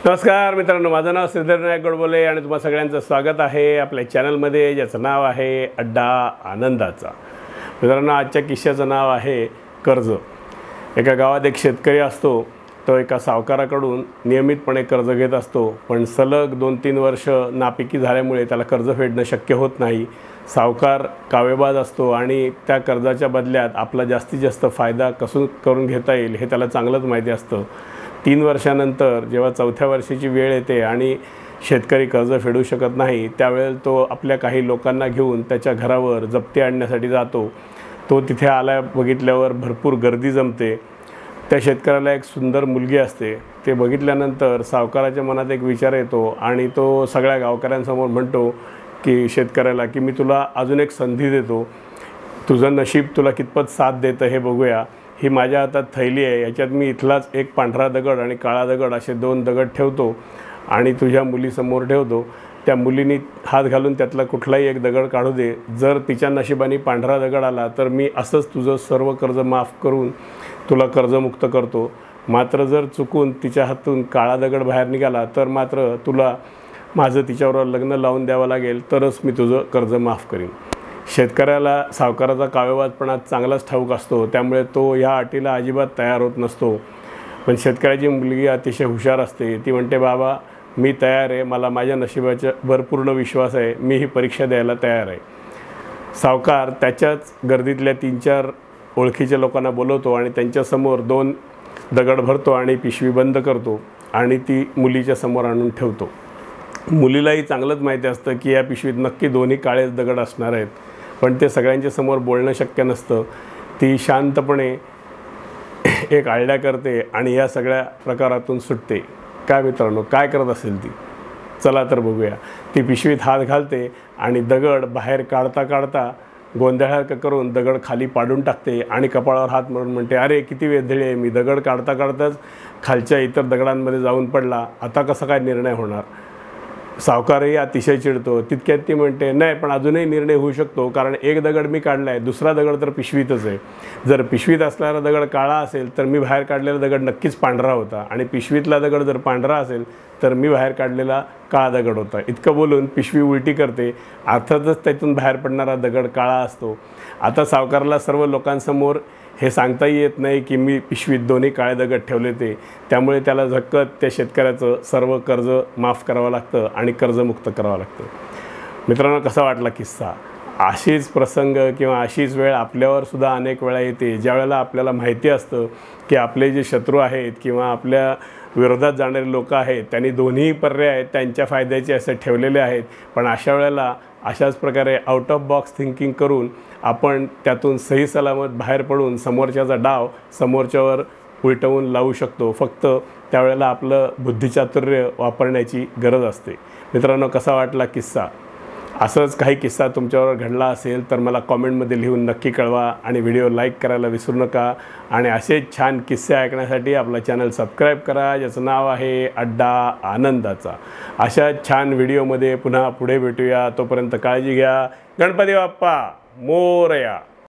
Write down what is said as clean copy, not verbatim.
नमस्कार मित्रांनो, माझं नाव श्रीधर नायक गोडबोले आणि तुम्हा सगळ्यांचं स्वागत आहे आपल्या चॅनलमध्ये, ज्याचं नाव आहे अड्डा आनंदाचा। मित्रांनो, आजच्या किस्स्याचं नाव आहे कर्ज। एका गावात एक शेतकरी असतो। तो एका सावकाराकडून नियमितपणे कर्ज घेत असतो, पण सलग 2-3 वर्ष नापिकी झाल्यामुळे त्याला कर्ज फेडणं शक्य होत नाही। सावकार कावेबाज असतो आणि त्या कर्जाच्या बदल्यात आपला जास्तीत जास्त फायदा कसं करून घेता येईल हे त्याला चांगलंच माहिती असतं। 3 वर्षानंतर जेव्हा 4थ्या वर्षाची वेळ येते आणि शेतकरी कर्ज फेडू शकत नाही, त्यावेळेला तो आपल्या काही लोकांना घेऊन त्याच्या घरावर जप्ती आणण्यासाठी जातो। तो तिथे आला, बघितल्यावर भरपूर गर्दी जमते। त्या शेतकऱ्याला एक सुंदर मुलगी असते। ते बघितल्यानंतर सावकाराच्या मनात एक विचार येतो आणि तो सगळ्या गावकऱ्यांसमोर म्हणतो की शेतकऱ्याला की मी तुला अजून एक संधी देतो, तुझं नशीब तुला कितपत साथ देतं हे बघूया। ही माझ्या हातात थैली आहे, याच्यात मी इथलाच एक पांढरा दगड आणि काळा दगड असे 2 दगड ठेवतो आणि तुझ्या मुलीसमोर ठेवतो। त्या मुलीने हात घालून त्यातला कुठलाही एक दगड काढू दे। जर तिच्या नशिबाने पांढरा दगड आला तर मी असंच तुझं सर्व कर्ज माफ करून तुला कर्जमुक्त करतो। मात्र जर चुकून तिच्या हातून काळा दगड बाहेर निघाला तर मात्र तुला माझं तिच्यावर लग्न लावून द्यावं लागेल, तरच मी तुझं कर्ज माफ करीन। शेतकऱ्याला सावकाराचा कावेबाजपणा चांगलाच ठाऊक असतो, त्यामुळे तो या अटीला अजिबात तयार होत नसतो। पण शेतकऱ्याची मुलगी अतिशय हुशार असते। ती म्हणते, बाबा मी तयार आहे, मला माझ्या नशिबावर पूर्ण विश्वास आहे, मी ही परीक्षा द्यायला तयार आहे। सावकार त्याच्याच गर्दीतल्या 3-4 ओळखीच्या लोकांना बोलवतो आणि त्यांच्यासमोर 2 दगड भरतो आणि पिशवी बंद करतो आणि ती मुलीच्या समोर आणून ठेवतो। मुलीलाही चांगलंच माहिती असतं की या पिशवीत नक्की 2ही काळेच दगड असणार आहेत, पण ते सगळ्यांच्या समोर बोलणं शक्य नसतं। ती शांतपणे एक आयडिया करते आणि या सगळ्या प्रकारातून सुटते। काय मित्रांनो, काय करत असेल ती? चला तर बघूया। ती पिशवीत हात घालते आणि दगड बाहेर काढता काढता गोंधळासारखं करून दगड खाली पाडून टाकते आणि कपाळावर हात मारून म्हणते, अरे किती वेधळी आहे मी, दगड काढता काढताच खालच्या इतर दगडांमध्ये जाऊन पडला, आता कसा काय निर्णय होणार? सावकारही अतिशय चिडतो। तितक्यात ती म्हणते, नाही पण अजूनही निर्णय होऊ शकतो, कारण एक दगड मी काढला आहे, दुसरा दगड तर पिशवीतच आहे। जर पिशवीत असणारा दगड काळा असेल तर मी बाहेर काढलेला दगड नक्कीच पांढरा होता, आणि पिशवीतला दगड जर पांढरा असेल तर मी बाहेर काढलेला काळा दगड होता। इतकं बोलून पिशवी उलटी करते। अर्थातच त्यातून बाहेर पडणारा दगड काळा असतो। आता सावकाराला सर्व लोकांसमोर हे सांगताही येत नाही की मी पिशवीत 2ही काळे दगड ठेवले ते, त्यामुळे त्याला झक्कत त्या शेतकऱ्याचं सर्व कर्ज माफ करावं लागतं आणि कर्जमुक्त करावं लागतं। मित्रांनो, कसा वाटला किस्सा? अशीच प्रसंग किंवा अशीच वेळ आपल्यावर सुद्धा अनेक वेळा येते, ज्या वेळेला आपल्याला माहिती असतं की आपले जे शत्रू आहेत किंवा आपल्या विरोधात जाणारे लोक आहेत त्यांनी 2ही पर्याय त्यांच्या फायद्याचे असे ठेवलेले आहेत। पण अशा वेळेला अशाच प्रकारे आउट ऑफ बॉक्स थिंकिंग करून आपण त्यातून सही सलामत बाहेर पडून समोरच्याचा डाव समोरच्यावर उलटवून लावू शकतो। फक्त त्यावेळेला आपलं बुद्धिचातुर्य वापरण्याची गरज असते। मित्रांनो, कसा वाटला किस्सा? असंच काही किस्सा तुमच्यावर घडला असेल तर मला कॉमेंटमध्ये लिहून नक्की कळवा आणि व्हिडिओ लाईक करायला विसरू नका। आणि असेच छान किस्से ऐकण्यासाठी आपला चॅनल सबस्क्राईब करा, ज्याचं नाव आहे अड्डा आनंदाचा। अशा छान व्हिडिओमध्ये पुन्हा पुढे भेटूया, तोपर्यंत काळजी घ्या। गणपती बाप्पा मोरया।